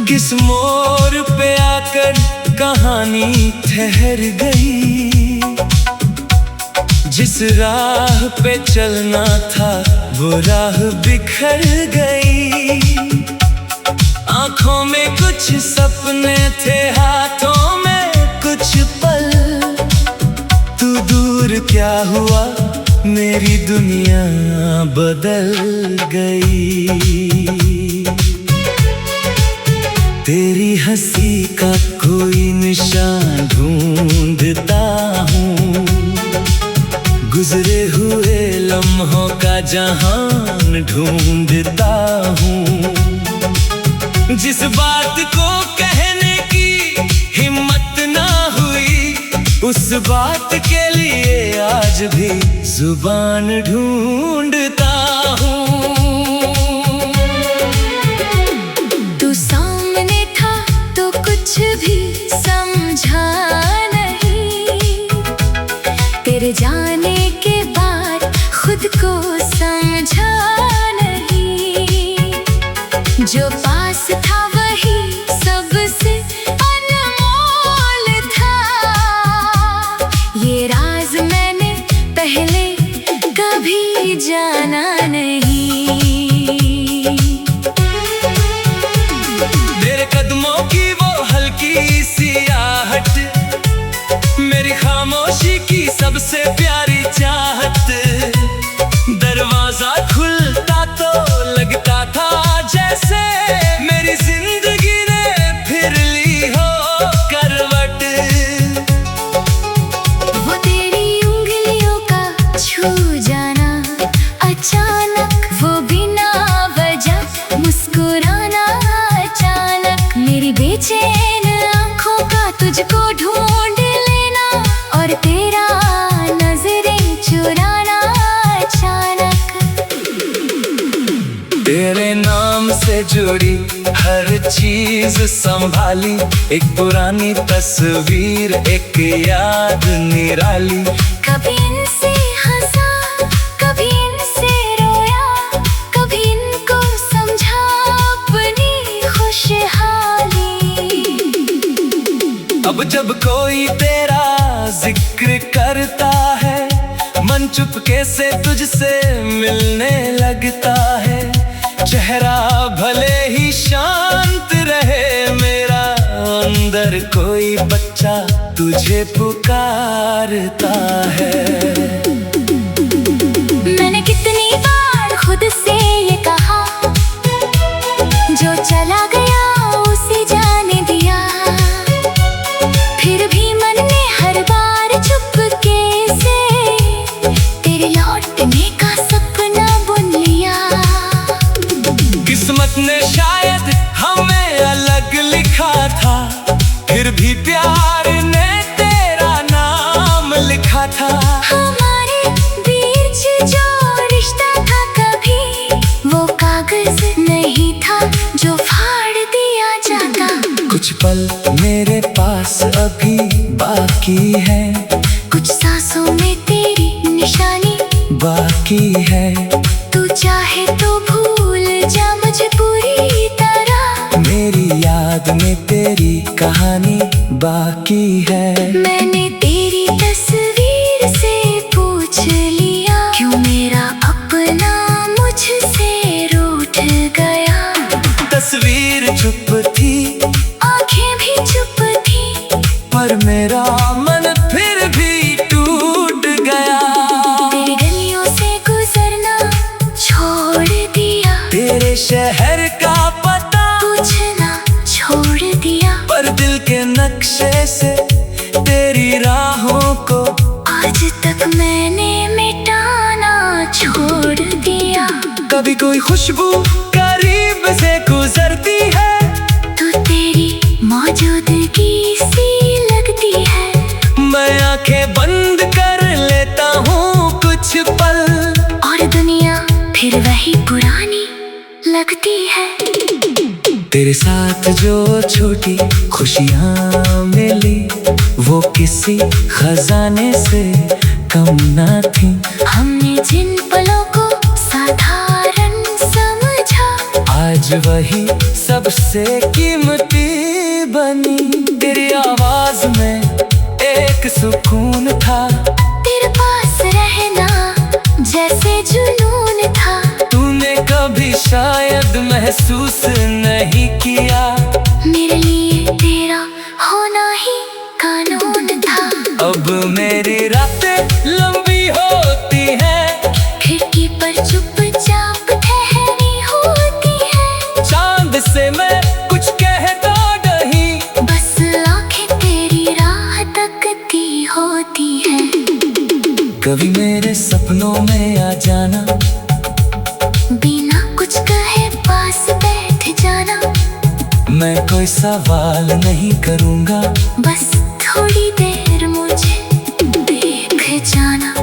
किस मोड़ पे आकर कहानी ठहर गई। जिस राह पे चलना था वो राह बिखर गई। आंखों में कुछ सपने थे, हाथों में कुछ पल। तू दूर क्या हुआ, मेरी दुनिया बदल गई। तेरी हंसी का कोई निशान ढूंढता हूँ, गुजरे हुए लम्हों का जहान ढूंढता हूँ। जिस बात को कहने की हिम्मत ना हुई, उस बात के लिए आज भी जुबान ढूंढता हूँ। तू सामने था तो कुछ भी समझा नहीं, तेरे जाने के बाद खुद को समझा नहीं। जो पास था वही सबसे अनमोल था, ये राज मैंने पहले कभी जाना नहीं। तेरे कदमों की वो हल्की सी आहट, मेरी खामोशी की सबसे प्यारी चाहत। दरवाजा खुलता तो लगता था जैसे मेरी जिंदगी ने फिर ली हो करवट। वो तेरी उंगलियों का छू जाना अचानक, वो बिना वजह मुस्कुराना अचानक। मेरी बेचैन आंखों का तुझको ढूंढ लेना, और तेरा नजरें चुराना अचानक। तेरे नाम से जुड़ी हर चीज संभाली, एक पुरानी तस्वीर, एक याद निराली। कभी इनसे हंसा, कभी इनसे रोया, कभी इनको समझा अपनी खुशहाली। अब जब कोई तेरा जिक्र करता है, मन चुपके से तुझसे मिलने लगता है। चेहरा भले ही शांत रहे मेरा, अंदर कोई बच्चा तुझे पुकारता है। मैंने कितनी बार खुद से ये कहा, जो चला गया उसे जाने दिया। फिर भी मन ने हर बार चुपके से तेरे लौटने का सपना बुन लिया। किस्मत ने शायद हमें अलग लिखा था, फिर भी प्यार ने तेरा नाम लिखा था। हमारे बीच जो रिश्ता था कभी, वो कागज नहीं था जो फाड़ दिया जाता। कुछ पल मेरे पास अभी बाकी है, कुछ सांसों में तेरी निशानी बाकी है। तू चाहे तो भूल जा मुझे पूरी तरह, मेरी याद में तेरी कहानी बाकी है। मैंने तेरी तस्वीर से पूछ लिया, क्यों मेरा अपना मुझसे रूठ गया। तस्वीर चुप थी, आंखें भी चुप थी, पर मेरा मन फिर भी टूट गया। तेरी गलियों से गुजरना छोड़ दिया, तेरे शहर का पता पूछना छोड़ दिया। पर दिल के नक्शे से तेरी राहों को आज तक मैंने मिटाना छोड़ दिया। कभी कोई खुशबू करीब से गुजरती है, तू तेरी मौजूदगी सी लगती है। मैं आंखें बंद कर लेता हूँ कुछ पल, और दुनिया फिर वही पुरानी लगती है। तेरे साथ जो छोटी खुशियाँ मिली, वो किसी खजाने से कम ना थी। हमने जिन पलों को साधारण समझा, आज आज वही सबसे कीमती बनी। तेरी आवाज में एक सुकून था, तेरे पास रहना जैसे जुनून था। तूने कभी शायद महसूस नहीं किया, मेरे लिए तेरा होना ही कानून था। अब मेरी रातें लंबी होती हैं, खिड़की पर चुपचाप ठहरी होती है। चांद से मैं कुछ कहता नहीं, बस आंखें तेरी राह तकती होती है। कभी मेरे सपनों में आ जाना, बिना कुछ कहे पास बैठ जाना। मैं कोई सवाल नहीं करूँगा, बस थोड़ी देर मुझे देख जाना।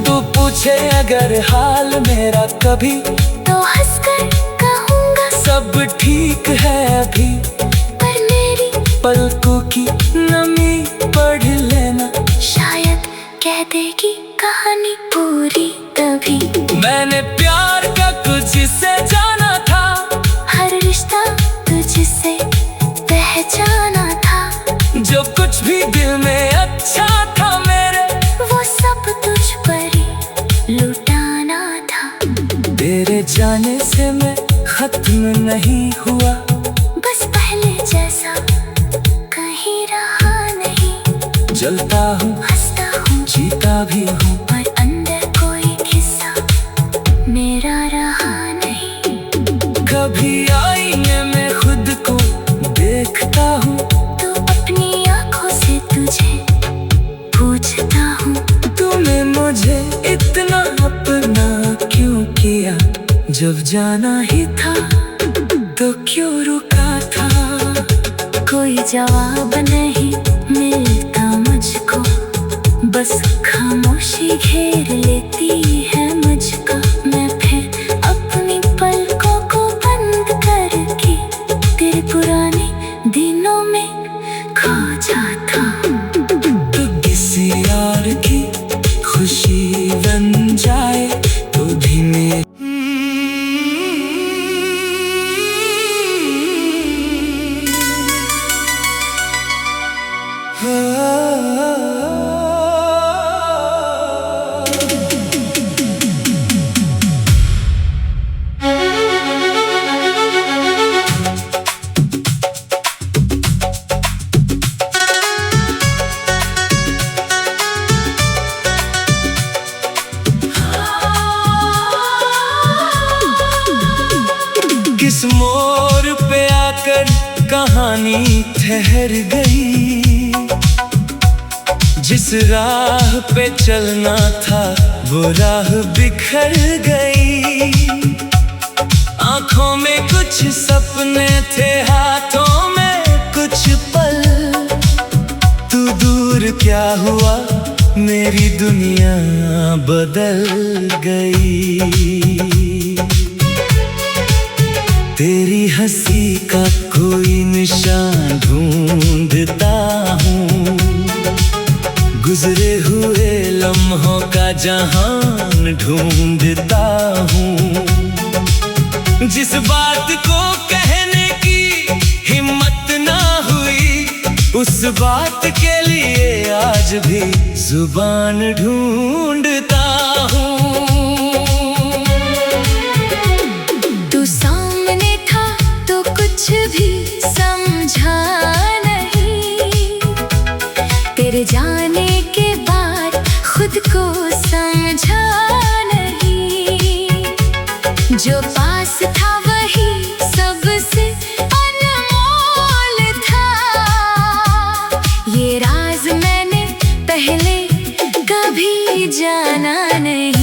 तू पूछे अगर हाल मेरा कभी, तो हंसकर कहूँगा सब ठीक है अभी। पर मेरी पलकों की नमी पढ़ लेना, शायद कह देगी कहानी पूरी तभी। मैंने प्यार का तुझसे जाना था, हर रिश्ता तुझसे पहचाना था। जो कुछ भी दिल में अच्छा था मेरे, वो सब तुझ पर ही लुटाना था। तेरे जाने से मैं खत्म नहीं हुआ, बस पहले जैसा कहीं रहा नहीं। जलता हूँ, हंसता हूँ, जीता भी हूँ, पर अंदर कोई किस्सा मेरा रहा नहीं। कभी आईने में खुद को देखता हूँ, तो अपनी आंखों से तुझे पूछता हूँ। तूने मुझे इतना अपना क्यों किया, जब जाना ही था तो क्यों रुका था। कोई जवाब नहीं मिलता मुझको, बस खामोशी घेर लेती है मुझको। मैं फिर अपनी पलकों को बंद करके तेरे पुराने दिनों में खो जाता हूँ। तो किसी और की खुशी बन जाए तो भी मेरी। किस मोड़ पे आकर कहानी ठहर गई, जिस राह पे चलना था वो राह बिखर गई। आंखों में कुछ सपने थे, हाथों में कुछ पल। तू दूर क्या हुआ, मेरी दुनिया बदल गई। तेरी हंसी का कोई निशान ढूंढता हूँ, गुजरे हुए लम्हों का जहान ढूंढता हूँ। जिस बात को कहने की हिम्मत ना हुई, उस बात के लिए आज भी जुबान ढूंढता हूँ। तू सामने था तो कुछ भी समझा नहीं, तेरे जाने के बाद खुद को समझा नहीं। जो पास था वही सबसे अनमोल था, ये राज मैंने पहले कभी जाना नहीं।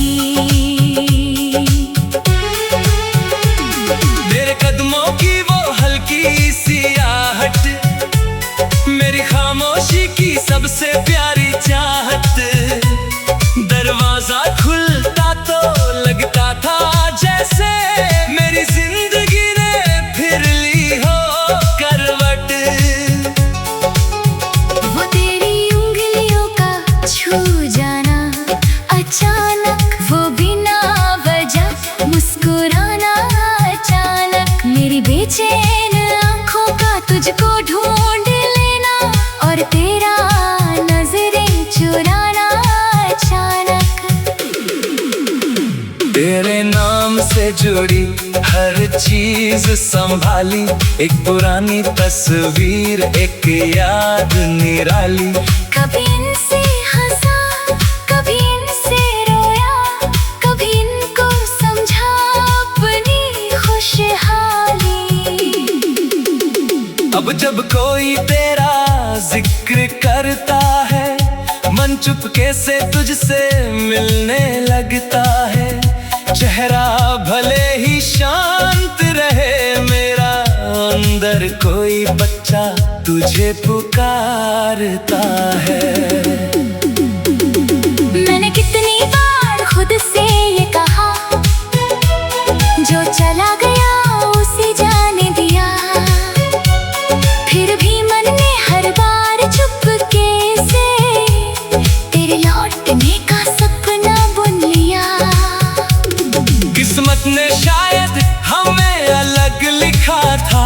मेरे कदमों की वो हल्की सी आहट, मेरी खामोशी की सबसे प्यारी चाहत। दरवाजा खुलता तो लगता था जैसे मेरी जिंदगी ने फिर ली हो करवट। वो तेरी उंगलियों का छू जाना अचानक, वो बिना वजह मुस्कुराना अचानक। छोड़ी, हर चीज संभाली। एक पुरानी तस्वीर, एक याद निराली। कभी इनसे हंसा, कभी इनसे रोया, कभी इनको समझा अपनी खुशहाली। अब जब कोई तेरा जिक्र करता है, मन चुपके से तुझसे मिलने लगता है। चेहरा भले ही शांत रहे मेरा, अंदर कोई बच्चा तुझे पुकारता है। मैंने कितनी बार खुद से ये कहा, जो चला गया उसे जाने दिया। फिर भी मन ने हर बार चुपके से तेरे लौटने का सपना बुन लिया। किस्मत ने शायद हमें अलग लिखा था,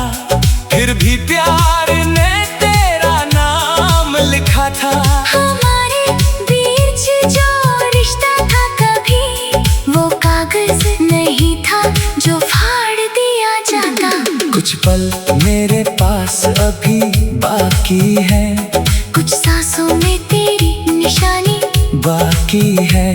फिर भी प्यार ने तेरा नाम लिखा था। हमारे बीच जो रिश्ता था कभी, वो कागज नहीं था जो फाड़ दिया जाता। कुछ पल मेरे पास अभी बाकी है, कुछ सांसों में तेरी निशानी बाकी है।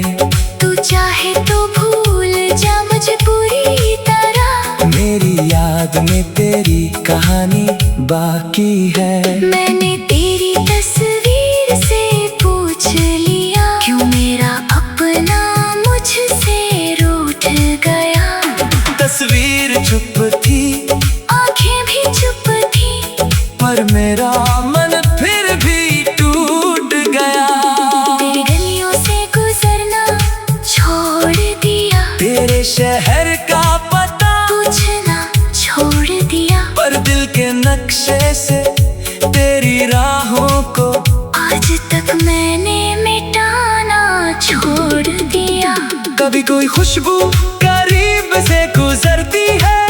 तू चाहे तो भूल जा मुझे पूरी तरह, मेरी याद में तेरी कहानी बाकी है। मैंने तेरी तस्वीर से पूछ लिया, क्यों मेरा अपना मुझसे रूठ गया। तस्वीर चुप थी, आंखें भी चुप थी, पर मेरा मन फिर भी टूट गया। तेरी गलियों से गुजरना छोड़ दिया, तेरे शहर का पता पूछना छोड़ दिया। पर दिल के नक्शे से तेरी राहों को आज तक मैंने मिटाना छोड़ दिया। कभी कोई खुशबू करीब से गुजरती है,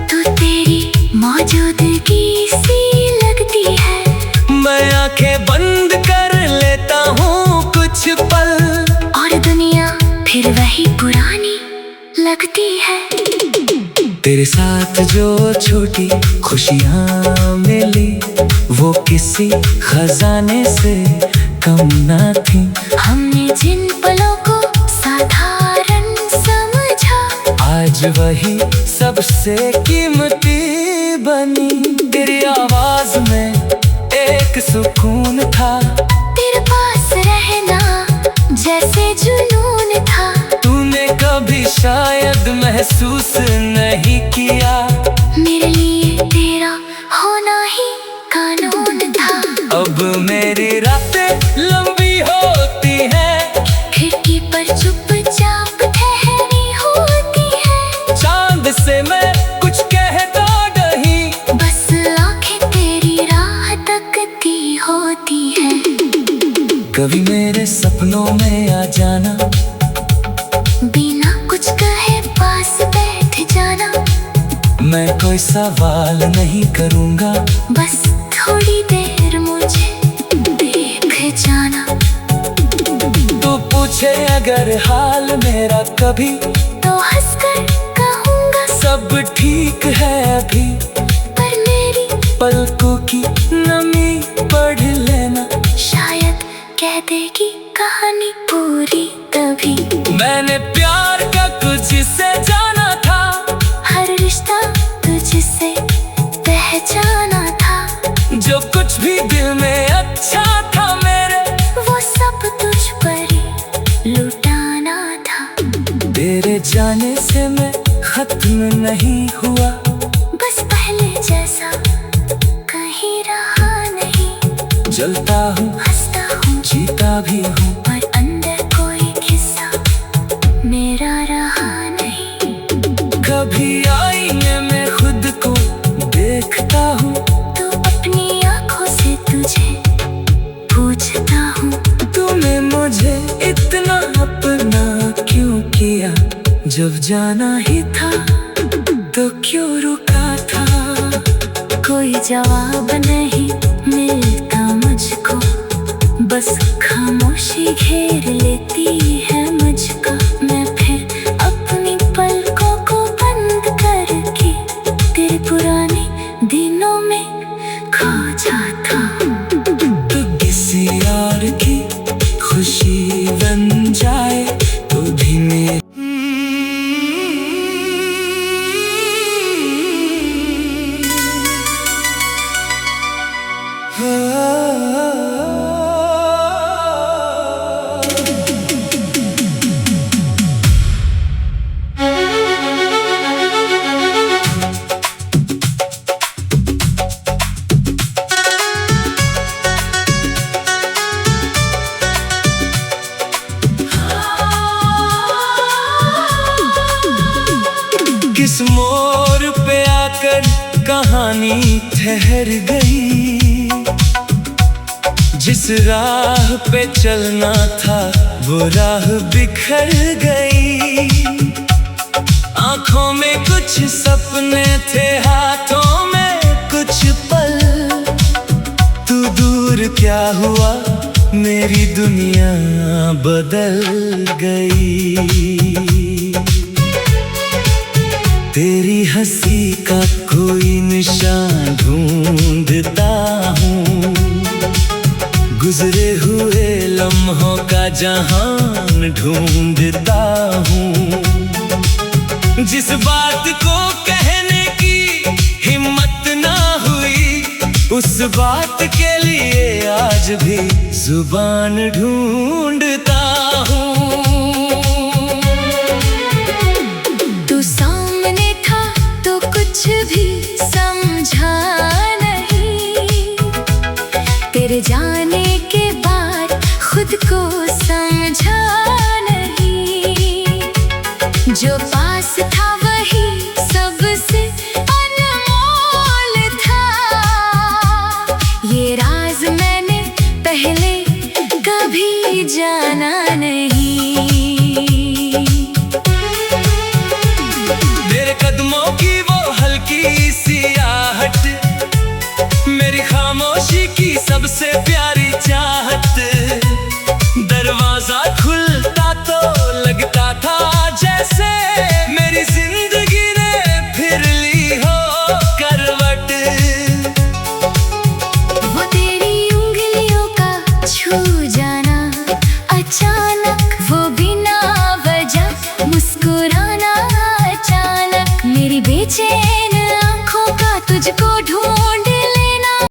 तू तेरी मौजूदगी सी लगती है। मैं आंखें बंद कर लेता हूँ कुछ पल, और दुनिया फिर वही पुरानी लगती है। तेरे साथ जो छोटी खुशियाँ मिली, वो किसी खजाने से कम न थी। हमने जिन पलों को साधारण समझा, आज वही सबसे कीमती बनी। तेरी आवाज में एक सुकून था, तेरे पास रहना जैसे जुनून था। तूने कभी शायद महसूस नहीं किया, मेरे लिए तेरा होना ही कानून था। अब मेरी रातें लंबी होती हैं, खिड़की पर चुपचाप ठहरी होती है। चांद से मैं कुछ कहता नहीं, बस आंखें तेरी राह तकती होती है। कभी मेरे सपनों में आ जाना, बिना कुछ कहे पास बैठ जाना। मैं कोई सवाल नहीं करूँगा, बस थोड़ी देर मुझे देख जाना। तू पूछे अगर हाल मेरा कभी, तो हंसकर कहूँगा सब ठीक है अभी। पर मेरी पलकों की नमी पढ़ लेना, शायद कह देगी कहानी पूरी तभी। मैंने प्यार का तुझसे जाना था, हर रिश्ता तुझसे पहचाना था। जो कुछ भी दिल में अच्छा था मेरे, वो सब तुझ पर ही लुटाना था। तेरे जाने से मैं खत्म नहीं हुआ, बस पहले जैसा कहीं रहा नहीं। जलता हूँ, हंसता हूँ, जीता भी हूँ, पर अंदर कोई किस्सा मेरा रहा नहीं। कभी आईने में खुद को देखता हूँ, तो अपनी आंखों से तुझे पूछता हूँ। तूने मुझे इतना अपना क्यों किया, जब जाना ही था तो क्यों रुका था। कोई जवाब नहीं मिलता मुझको, बस खामोशी घेर लेती है मुझको। मैं फिर अपनी पलकों को बंद मोड़ पे आकर कहानी ठहर गई। जिस राह पे चलना था वो राह बिखर गई। आंखों में कुछ सपने थे, हाथों में कुछ पल। तू दूर क्या हुआ, मेरी दुनिया बदल गई। तेरी हंसी का कोई निशान ढूंढता हूँ, गुजरे हुए लम्हों का जहान ढूंढता हूँ। जिस बात को कहने की हिम्मत ना हुई, उस बात के लिए आज भी जुबान ढूंढता